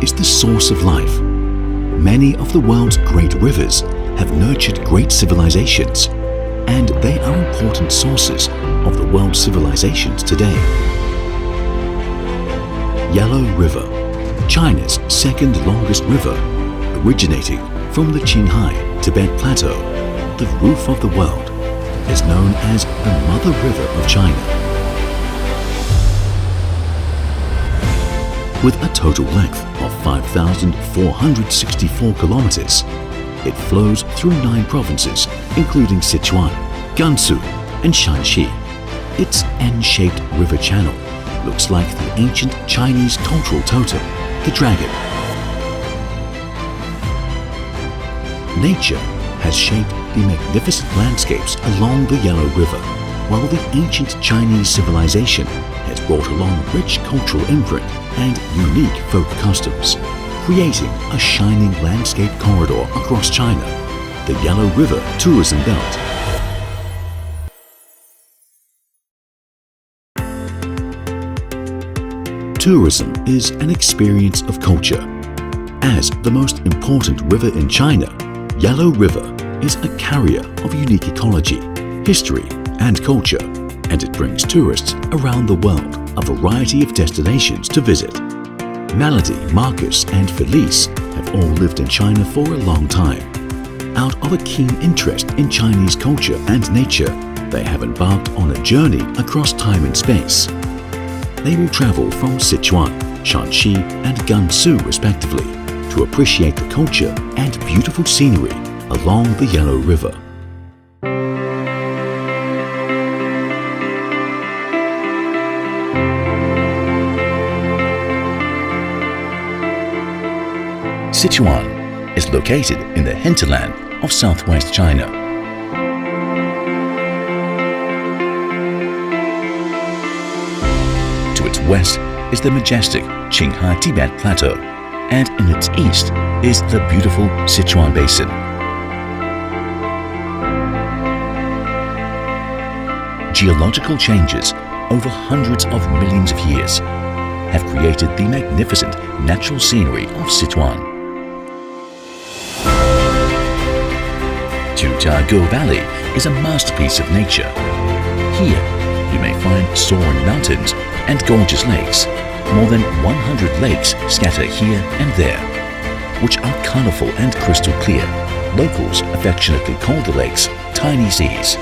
is the source of life. Many of the world's great rivers have nurtured great civilizations, and they are important sources of the world's civilizations today. Yellow River, China's second longest river, originating from the Qinghai-Tibet Plateau, the roof of the world, is known as the Mother River of China. With a total length of 5,464 kilometers, it flows through 9 provinces, including Sichuan, Gansu, and Shanxi. Its N-shaped river channel looks like the ancient Chinese cultural totem, the dragon. Nature has shaped the magnificent landscapes along the Yellow River, while the ancient Chinese civilization has brought along rich cultural imprint and unique folk customs, creating a shining landscape corridor across China, the Yellow River Tourism Belt. Tourism is an experience of culture. As the most important river in China, Yellow River is a carrier of unique ecology, history, and culture, and it brings tourists around the world a variety of destinations to visit. Melody, Marcus, and Felice have all lived in China for a long time. Out of a keen interest in Chinese culture and nature, they have embarked on a journey across time and space. They will travel from Sichuan, Shanxi, and Gansu respectively to appreciate the culture and beautiful scenery along the Yellow River. Sichuan is located in the hinterland of southwest China. To its west is the majestic Qinghai-Tibet Plateau, and in its east is the beautiful Sichuan Basin. Geological changes over hundreds of millions of years have created the magnificent natural scenery of Sichuan. Qinghai Valley is a masterpiece of nature. Here, you may find soaring mountains and gorgeous lakes. More than 100 lakes scatter here and there, which are colorful and crystal clear. Locals affectionately call the lakes tiny seas.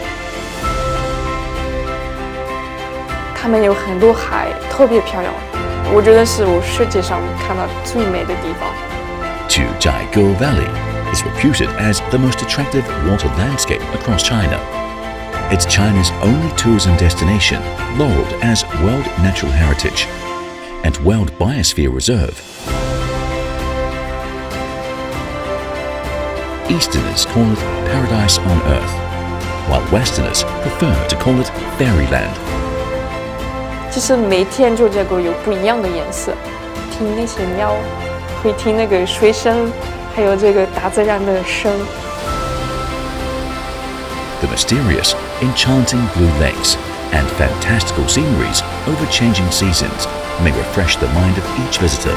他们有很多海，特别漂亮。我觉得是我世界上看到最美的地方。Qinghai Valley is reputed as the most attractive water landscape across China. It's China's only tourism destination, laureled as World Natural Heritage and World Biosphere Reserve. Easterners call it Paradise on Earth, while Westerners prefer to call it Fairyland. 其实每天就这个有不一样的颜色，听那些鸟，会听那个水声。 还有这个大自然的声。 The mysterious, enchanting blue lakes and fantastical sceneries over changing seasons may refresh the mind of each visitor.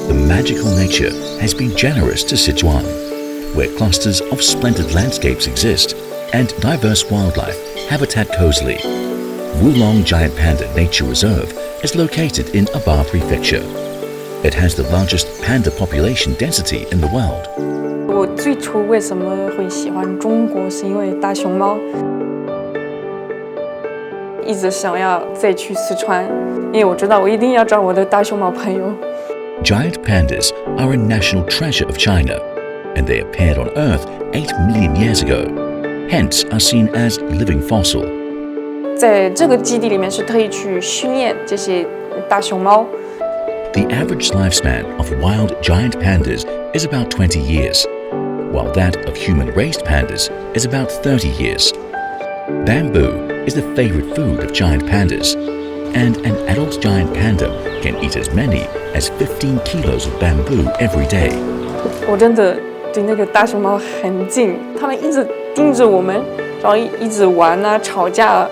The magical nature has been generous to Sichuan, where clusters of splendid landscapes exist and diverse wildlife habitat cozily. Wulong Giant Panda Nature Reserve is located in Aba Prefecture. It has the largest panda population density in the world. 我最初为什么会喜欢中国，是因为大熊猫。一直想要再去四川，因为我知道我一定要找我的大熊猫朋友。Giant pandas are a national treasure of China, and they appeared on Earth 8 million years ago, hence are seen as living fossil. 在这个基地里面是特意去训练这些大熊猫。The average lifespan of wild giant pandas is about 20 years, while that of human-raised pandas is about 30 years. Bamboo is the favorite food of giant pandas, and an adult giant panda can eat as many as 15 kilos of bamboo every day. 我真的对那个大熊猫很近，它们一直盯着我们，然后一直玩啊，吵架。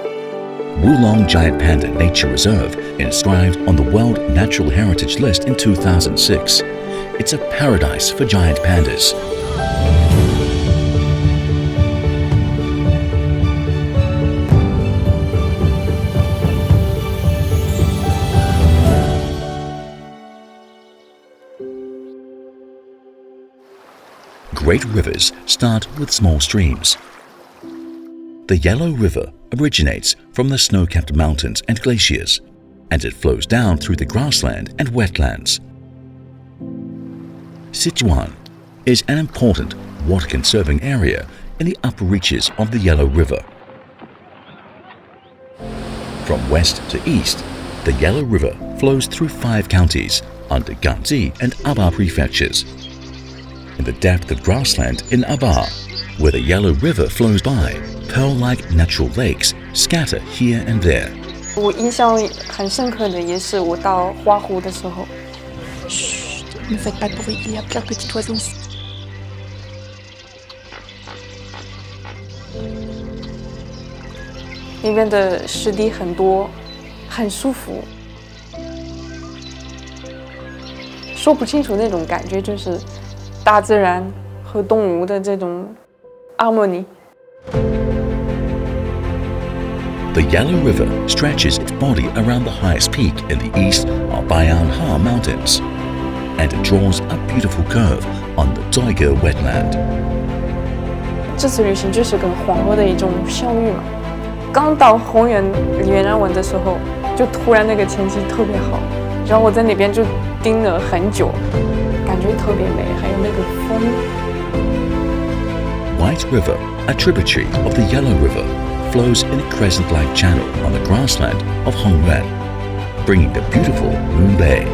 Wulong Giant Panda Nature Reserve inscribed on the World Natural Heritage List in 2006. It's a paradise for giant pandas. Great rivers start with small streams. The Yellow River originates from the snow-capped mountains and glaciers, and it flows down through the grassland and wetlands. Sichuan is an important water-conserving area in the upper reaches of the Yellow River. From west to east, the Yellow River flows through 5 counties under Ganzi and Aba prefectures. In the depth of grassland in Aba, where the Yellow River flows by, pearl-like natural lakes scatter here and there. 我印象很深刻的也是我到花湖的时候。Chut, ne faites pas de bruit, il y a plein de petits oiseaux ici. 那边的湿地很多，很舒服，说不清楚那种感觉，就是大自然和动物的这种 harmony。The Yellow River stretches its body around the highest peak in the east of Bayanha Mountains, and it draws a beautiful curve on the Zoige wetland. 这次旅行就是跟黄河的一种相遇嘛。刚到红原原来玩的时候，就突然那个天气特别好，然后我在那边就盯了很久，感觉特别美，还有那个风。White River, a tributary of the Yellow River, flows in a crescent-like channel on the grassland of Hongyuan, bringing the beautiful Moon Bay.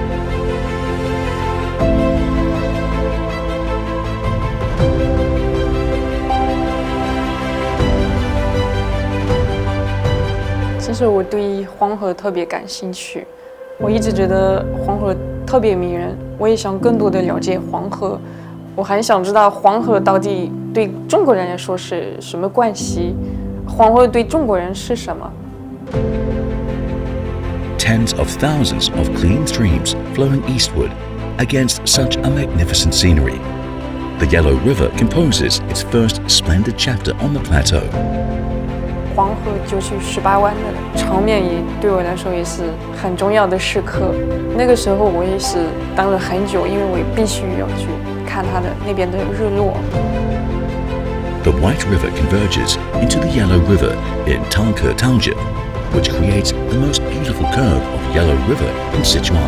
其实我对黄河特别感兴趣，我一直觉得黄河特别迷人，我也想更多的了解黄河。我很想知道黄河到底对中国人来说是什么关系，黄河对中国人是什么。Tens of thousands of clean streams flowing eastward against such a magnificent scenery. The Yellow River composes its first splendid chapter on the plateau. 黄河就去18湾的场面也对我来说也是很重要的时刻。那个时候我也是等了很久，因为我必须要去看它的那边的日落。The White River converges into the Yellow River in Changke-Tangje, which creates the most beautiful curve of Yellow River in Sichuan.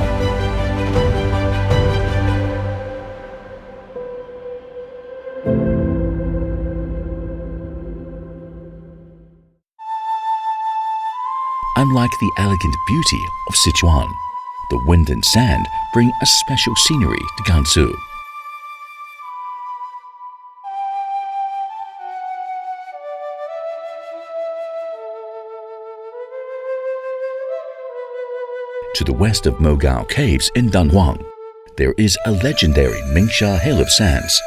Unlike the elegant beauty of Sichuan, the wind and sand bring a special scenery to Gansu. To the west of Mogao Caves in Danhuang, there is a legendary Mingsha Hill of sands.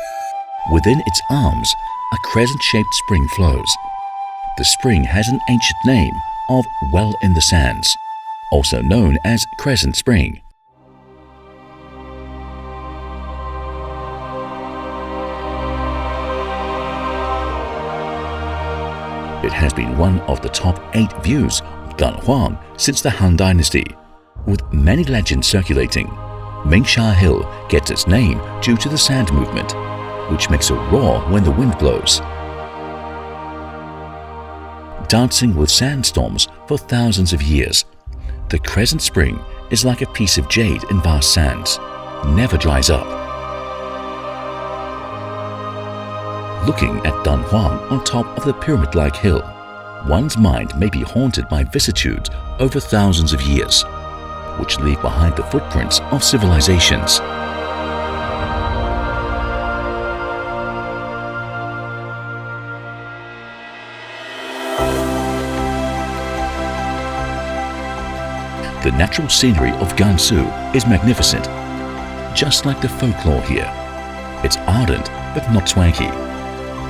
Within its arms, a crescent-shaped spring flows. The spring has an ancient name of Well in the Sands, also known as Crescent Spring. It has been one of the top 8 views of Danhuang since the Han Dynasty, with many legends circulating. Mingsha Hill gets its name due to the sand movement, which makes a roar when the wind blows. Dancing with sandstorms for thousands of years, the Crescent Spring is like a piece of jade in vast sands, never dries up. Looking at Danhuang on top of the pyramid-like hill, one's mind may be haunted by vicissitudes over thousands of years, which leave behind the footprints of civilizations. The natural scenery of Gansu is magnificent, just like the folklore here. It's ardent but not swanky,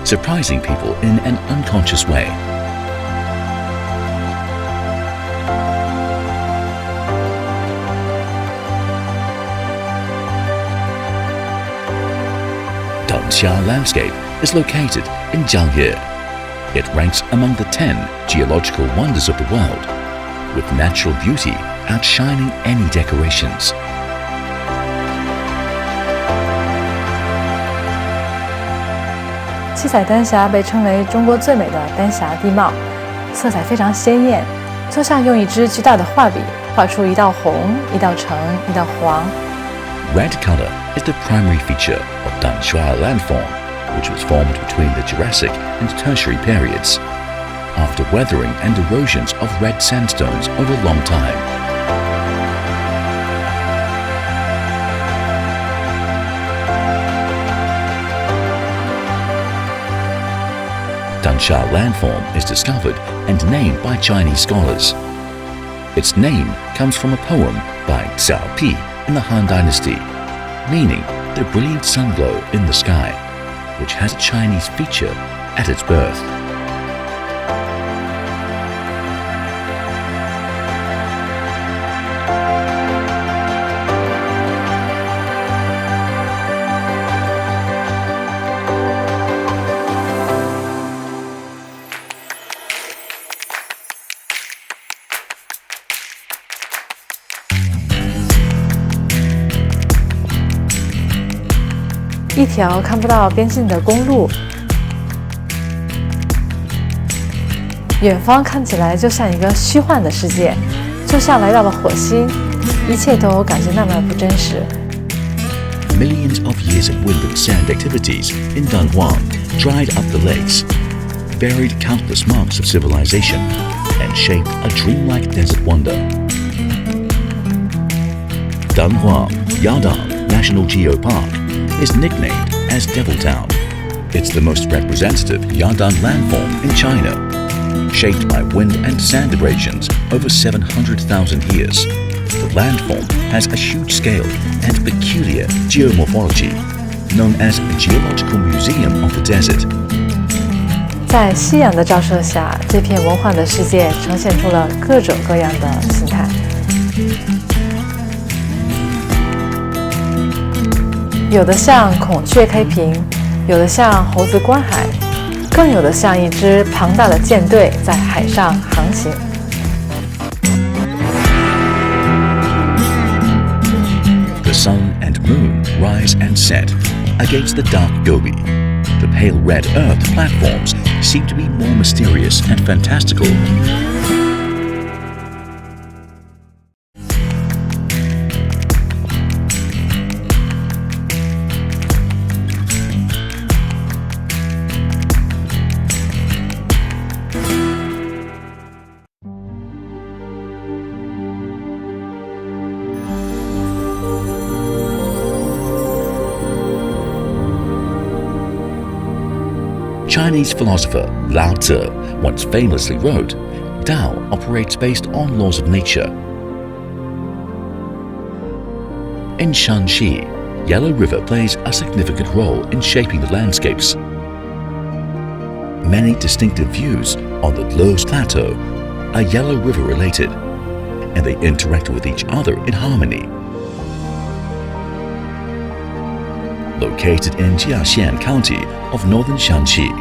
surprising people in an unconscious way. Danxia landscape is located in Jiangye. It ranks among the 10 geological wonders of the world, with natural beauty outshining any decorations. 七彩丹霞被称为中国最美的丹霞地貌，色彩非常鲜艳，就像用一支巨大的画笔画出一道红、一道橙、一道黄。Red color is the primary feature of Danxia landform, which was formed between the Jurassic and Tertiary periods, after weathering and erosions of red sandstones over a long time. Danxia landform is discovered and named by Chinese scholars. Its name comes from a poem by Xiao Pi in the Han Dynasty, meaning the brilliant sun glow in the sky, which has a Chinese feature at its birth. 一条看不到边境的公路，远方看起来就像一个虚幻的世界，就像来到了火星，一切都感觉那么不真实。Millions of years of wind and sand activities in Dunhuang dried up the lakes, buried countless marks of civilization, and shaped a dreamlike desert wonder. Dunhuang Yadang National Geopark is nicknamed as Devil Town. It's the most representative Yadang landform in China, shaped by wind and sand abrasions over 700,000 years. The landform has a huge scale and peculiar geomorphology, known as a geological museum of the desert. 在夕阳的照射下，这片文化的世界呈现出了各种各样的形态。有的像孔雀开屏，有的像猴子观海，更有的像一支庞大的舰队在海上航行。The sun and moon rise and set against the dark Gobi. The pale red earth platforms seem to be more mysterious and fantastical. Chinese philosopher Lao Tzu once famously wrote, "Tao operates based on laws of nature." In Shanxi, Yellow River plays a significant role in shaping the landscapes. Many distinctive views on the Loess Plateau are Yellow River related, and they interact with each other in harmony. Located in Jiaxian County of northern Shanxi,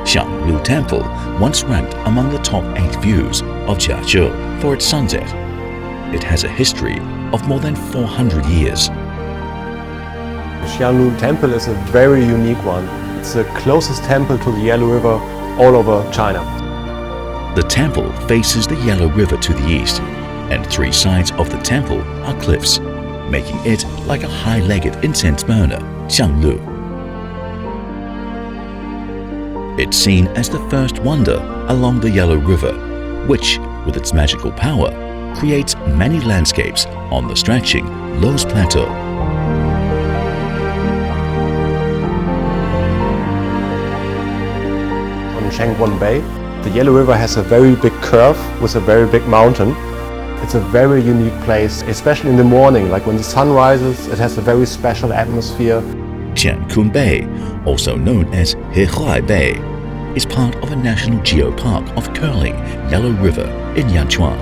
Xianglu Temple once ranked among the top 8 views of Jiazhou for its sunset. It has a history of more than 400 years. Xianglu Temple is a very unique one. It's the closest temple to the Yellow River all over China. The temple faces the Yellow River to the east, and 3 sides of the temple are cliffs, making it like a high-legged incense burner, Xianglu. It's seen as the first wonder along the Yellow River, which, with its magical power, creates many landscapes on the stretching Loess Plateau. On Shangguan Bay, the Yellow River has a very big curve with a very big mountain. It's a very unique place, especially in the morning, like when the sun rises, it has a very special atmosphere. Tiankun Bay, also known as Hehuai Bay, is part of a national geopark of curling Yellow River in Yanchuan.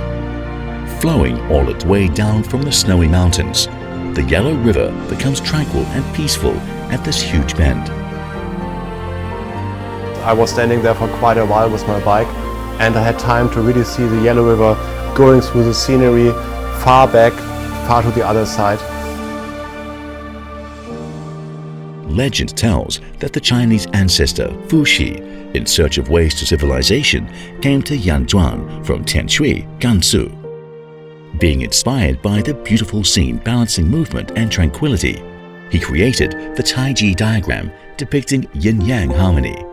Flowing all its way down from the snowy mountains, the Yellow River becomes tranquil and peaceful at this huge bend. I was standing there for quite a while with my bike, and I had time to really see the Yellow River going through the scenery far back, far to the other side. Legend tells that the Chinese ancestor Fu Xi, in search of ways to civilization, came to Yanzhuan from Tianshui, Gansu. Being inspired by the beautiful scene balancing movement and tranquility, he created the Taiji diagram depicting yin-yang harmony.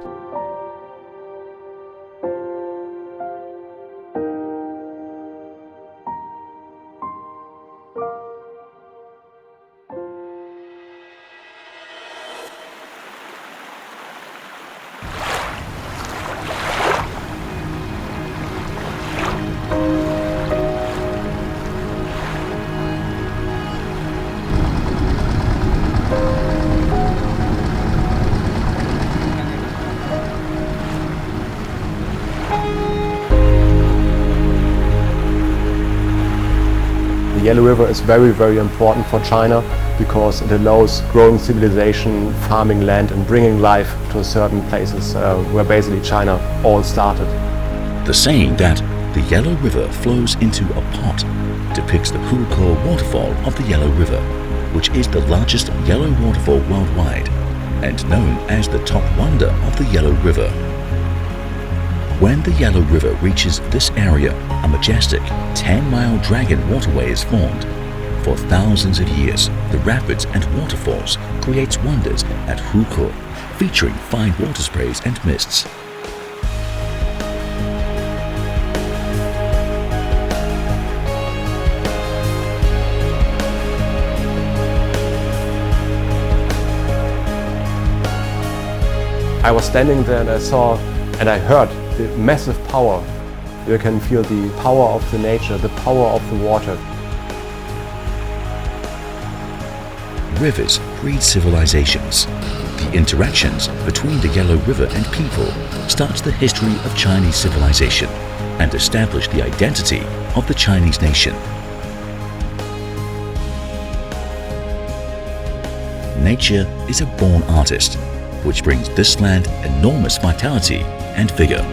The Yellow River is very, very important for China because it allows growing civilization, farming land and bringing life to certain places where basically China all started. The saying that the Yellow River flows into a pot depicts the Hukou waterfall of the Yellow River, which is the largest yellow waterfall worldwide and known as the top wonder of the Yellow River. When the Yellow River reaches this area, a majestic 10-mile dragon waterway is formed. For thousands of years, the rapids and waterfalls creates wonders at Hukou, featuring fine water sprays and mists. I was standing there and I saw and I heard the massive power. You can feel the power of the nature, the power of the water. Rivers breed civilizations. The interactions between the Yellow River and people starts the history of Chinese civilization and established the identity of the Chinese nation. Nature is a born artist, which brings this land enormous vitality and vigor.